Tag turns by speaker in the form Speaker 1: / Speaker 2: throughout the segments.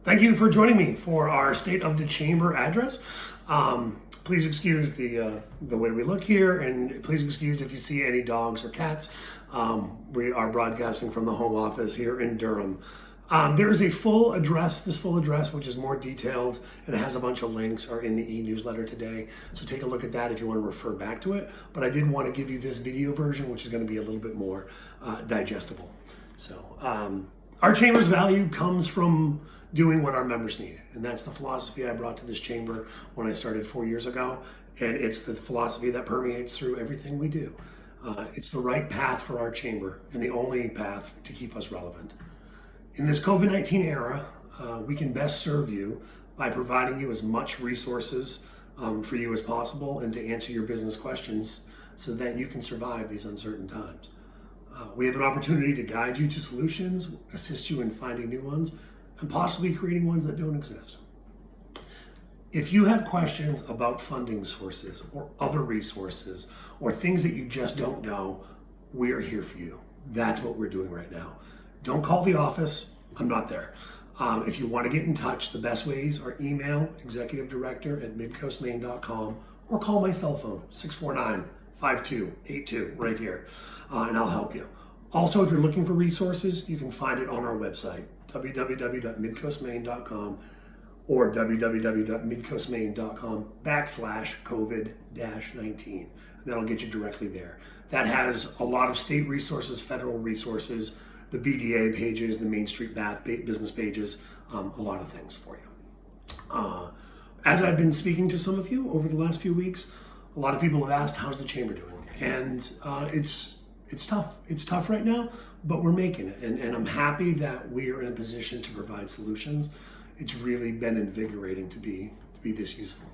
Speaker 1: Thank you for joining me for our State of the Chamber address. Please excuse the way we look here, and please excuse if you see any dogs or cats. We are broadcasting from the home office here in Durham. There is a full address, which is more detailed, and it has a bunch of links, are in the e-newsletter today. So take a look at that if you want to refer back to it. But I did want to give you this video version, which is going to be a little bit more digestible. So our chamber's value comes from doing what our members need. And that's the philosophy I brought to this chamber when I started 4 years ago. And it's the philosophy that permeates through everything we do. It's the right path for our chamber and the only path to keep us relevant. In this COVID-19 era, we can best serve you by providing you as much resources for you as possible and to answer your business questions so that you can survive these uncertain times. We have an opportunity to guide you to solutions, assist you in finding new ones, and possibly creating ones that don't exist. If you have questions about funding sources or other resources or things that you just don't know, we're here for you. That's what we're doing right now. Don't call the office, I'm not there. If you want to get in touch, the best ways are email executivedirector@midcoastmaine.com or call my cell phone, 649-5282, right here, and I'll help you. Also, if you're looking for resources, you can find it on our website, www.midcoastmaine.com or www.midcoastmaine.com/COVID-19. That'll get you directly there. That has a lot of state resources, federal resources, the BDA pages, the Main Street Bath business pages, a lot of things for you. As I've been speaking to some of you over the last few weeks, a lot of people have asked, how's the chamber doing? And it's tough. It's tough right now, but we're making it. And I'm happy that we are in a position to provide solutions. It's really been invigorating to be this useful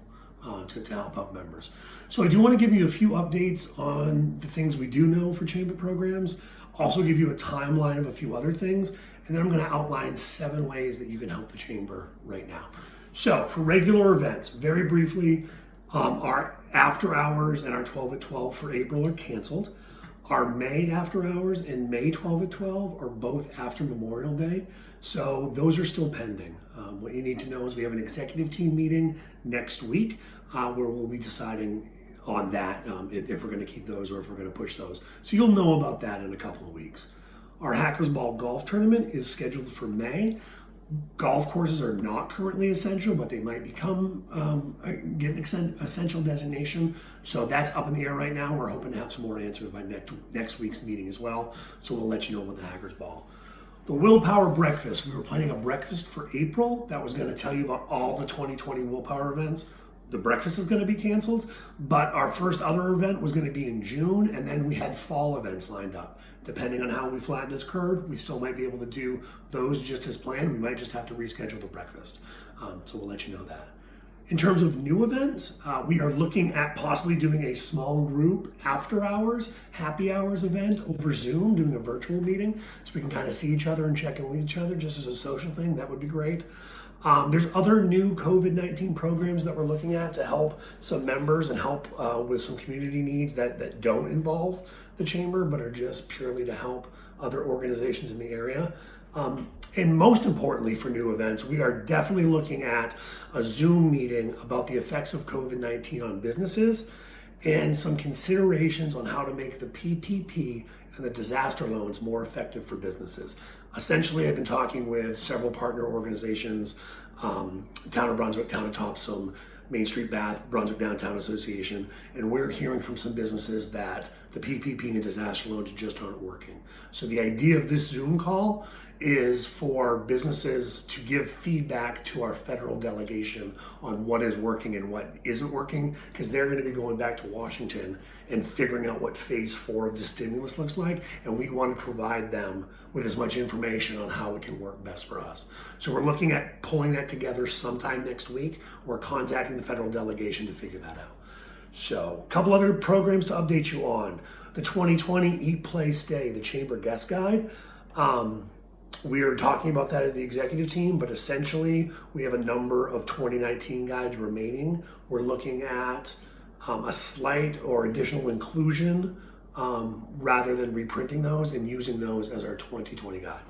Speaker 1: to help out members. So I do want to give you a few updates on the things we do know for chamber programs, also give you a timeline of a few other things, and then I'm going to outline 7 ways that you can help the chamber right now. So for regular events, very briefly, our after hours and our 12 at 12 for April are canceled. Our May after hours and May 12 at 12 are both after Memorial Day. So those are still pending. What you need to know is we have an executive team meeting next week where we'll be deciding on that if we're going to keep those or if we're going to push those. So you'll know about that in a couple of weeks. Our Hackers Ball golf tournament is scheduled for May. Golf courses are not currently essential, but they might become get an essential designation. So that's up in the air right now. We're hoping to have some more answers by next week's meeting as well. So we'll let you know about the Hackers Ball. The Willpower Breakfast. We were planning a breakfast for April that was going to tell you about all the 2020 Willpower events. The breakfast is going to be canceled, but our first other event was going to be in June, and then we had fall events lined up. Depending on how we flatten this curve, we still might be able to do those just as planned. We might just have to reschedule the breakfast. So we'll let you know that. In terms of new events, we are looking at possibly doing a small group after hours, happy hours event over Zoom, doing a virtual meeting so we can kind of see each other and check in with each other just as a social thing. That would be great. There's other new COVID-19 programs that we're looking at to help some members and help with some community needs that don't involve the chamber, but are just purely to help other organizations in the area. And most importantly for new events, we are definitely looking at a Zoom meeting about the effects of COVID-19 on businesses and some considerations on how to make the PPP and the disaster loans more effective for businesses. Essentially, I've been talking with several partner organizations, Town of Brunswick, Town of Topsham, Main Street Bath, Brunswick Downtown Association, and we're hearing from some businesses that the PPP and disaster loans just aren't working. So the idea of this Zoom call is for businesses to give feedback to our federal delegation on what is working and what isn't working, because they're going to be going back to Washington and figuring out what phase 4 of the stimulus looks like, and we want to provide them with as much information on how it can work best for us. So we're looking at pulling that together sometime next week. We're contacting the federal delegation to figure that out. So a couple other programs to update you on. The 2020 Eat, Play, Stay, the Chamber Guest Guide. We are talking about that at the executive team, but essentially we have a number of 2019 guides remaining. We're looking at a slight or additional inclusion rather than reprinting those and using those as our 2020 guide.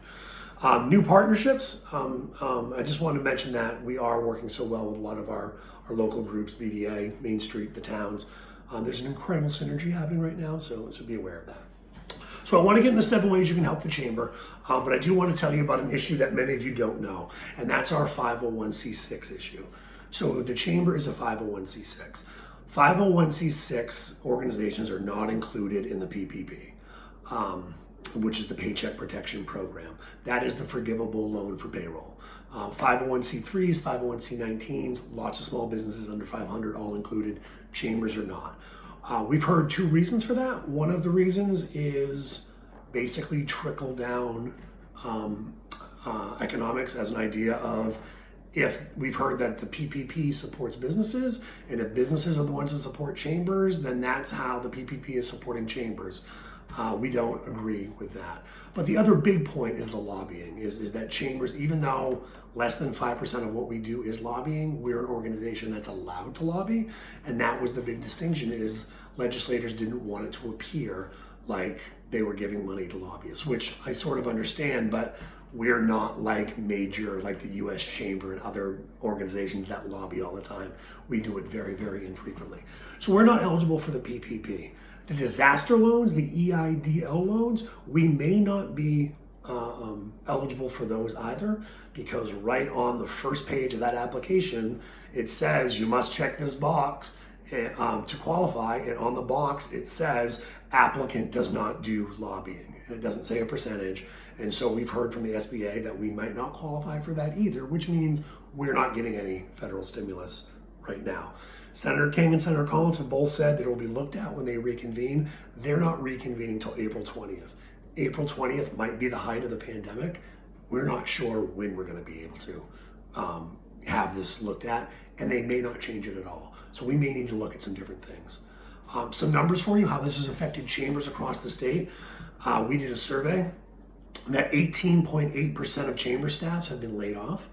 Speaker 1: New partnerships. I just wanted to mention that we are working so well with a lot of our local groups, BDA, Main Street, the towns. There's an incredible synergy happening right now, so be aware of that. So I want to get into 7 ways you can help the chamber, but I do want to tell you about an issue that many of you don't know, and that's our 501c6 issue. So the chamber is a 501c6. 501c6 organizations are not included in the PPP, which is the Paycheck Protection Program. That is the forgivable loan for payroll. 501c3s, 501c19s, lots of small businesses under 500, all included. Chambers are not. We've heard 2 reasons for that. One of the reasons is basically trickle down economics as an idea of, if we've heard that the PPP supports businesses, and if businesses are the ones that support chambers, then that's how the PPP is supporting chambers. We don't agree with that. But the other big point is the lobbying, is that chambers, even though less than 5% of what we do is lobbying, we're an organization that's allowed to lobby. And that was the big distinction, is legislators didn't want it to appear like they were giving money to lobbyists, which I sort of understand, but we're not like the US Chamber and other organizations that lobby all the time. We do it very, very infrequently. So we're not eligible for the PPP. The disaster loans, the EIDL loans, we may not be eligible for those either, because right on the first page of that application, it says you must check this box to qualify, and on the box it says applicant does not do lobbying. It doesn't say a percentage, and so we've heard from the SBA that we might not qualify for that either, which means we're not getting any federal stimulus right now. Senator King and Senator Collins have both said that it will be looked at when they reconvene. They're not reconvening till April 20th. April 20th might be the height of the pandemic. We're not sure when we're going to be able to have this looked at, and they may not change it at all. So we may need to look at some different things. Some numbers for you, how this has affected chambers across the state. We did a survey that 18.8% of chamber staffs have been laid off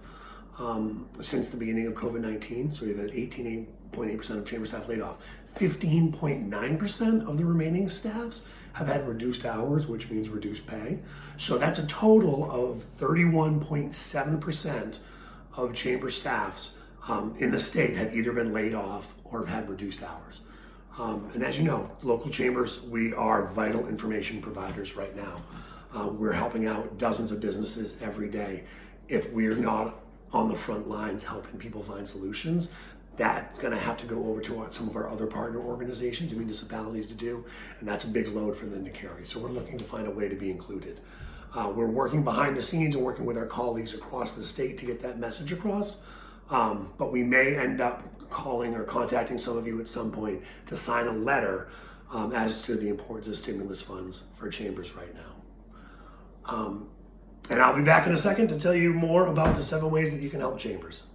Speaker 1: since the beginning of COVID-19. So we've had 18.8% of chamber staff laid off. 15.9% of the remaining staffs have had reduced hours, which means reduced pay. So that's a total of 31.7% of chamber staffs in the state have either been laid off or have had reduced hours. And as you know, local chambers, we are vital information providers right now. We're helping out dozens of businesses every day. If we're not on the front lines helping people find solutions, that's going to have to go over to some of our other partner organizations and municipalities to do, and that's a big load for them to carry. So we're looking to find a way to be included. We're working behind the scenes and working with our colleagues across the state to get that message across, but we may end up calling or contacting some of you at some point to sign a letter as to the importance of stimulus funds for chambers right now. And I'll be back in a second to tell you more about the 7 ways that you can help chambers.